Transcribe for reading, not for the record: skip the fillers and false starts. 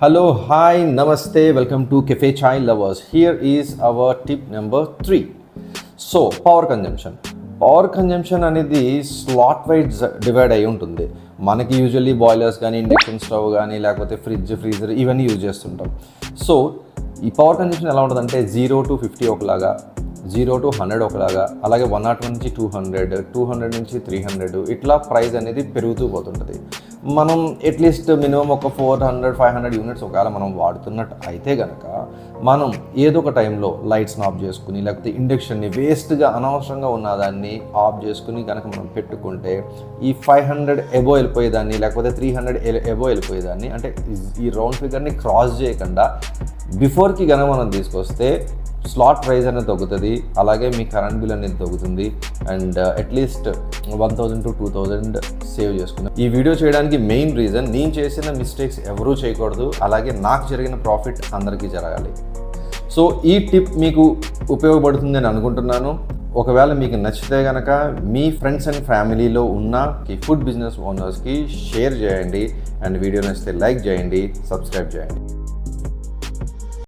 Hello, hi, namaste, welcome to Cafe Chai Lovers. Here is our tip number 3. So, power consumption అనేది slot wise divide అయి ఉంటుంది. మనకి usually boilers కానీ induction stove కానీ లేకపోతే freezer ఇవన్నీ యూజ్ చేస్తుంటాం. సో ఈ పవర్ కన్జంప్షన్ ఎలా ఉంటుందంటే 0 to 50 ఒకలాగా, 0 to 100 ఒకలాగా, అలాగే 101 నుంచి 200, 200 నుంచి 300 ఇట్లా ప్రైస్ అనేది పెరుగుతూ పోతుంటుంది. మనం అట్లీస్ట్ మినిమం ఒక 400-500 యూనిట్స్ ఒకవేళ మనం వాడుతున్నట్టు అయితే కనుక మనం ఏదో ఒక టైంలో లైట్స్ని ఆఫ్ చేసుకుని లేకపోతే ఇండక్షన్ని వేస్ట్గా అనవసరంగా ఉన్నదాన్ని ఆఫ్ చేసుకుని కనుక మనం పెట్టుకుంటే ఈ 500 ఎబో వెళ్ళిపోయేదాన్ని లేకపోతే 300 ఎబో వెళ్ళిపోయేదాన్ని, అంటే ఈ రౌండ్ ఫిగర్ని క్రాస్ చేయకుండా బిఫోర్కి కనుక మనం తీసుకొస్తే స్లాట్ ప్రైస్ అనేది తగ్గుతుంది, అలాగే మీ కరెంట్ బిల్ అనేది తగ్గుతుంది అండ్ అట్లీస్ట్ 1000 to 2000 సేవ్ చేసుకున్నాం. ఈ వీడియో చేయడానికి మెయిన్ రీజన్ నేను చేసిన మిస్టేక్స్ ఎవరూ చేయకూడదు, అలాగే నాకు జరిగిన ప్రాఫిట్ అందరికీ జరగాలి. సో ఈ టిప్ మీకు ఉపయోగపడుతుందని అనుకుంటున్నాను. ఒకవేళ మీకు నచ్చితే కనుక మీ ఫ్రెండ్స్ అండ్ ఫ్యామిలీలో ఉన్న ఫుడ్ బిజినెస్ ఓనర్స్కి షేర్ చేయండి అండ్ వీడియో నచ్చితే లైక్ చేయండి, సబ్స్క్రైబ్ చేయండి.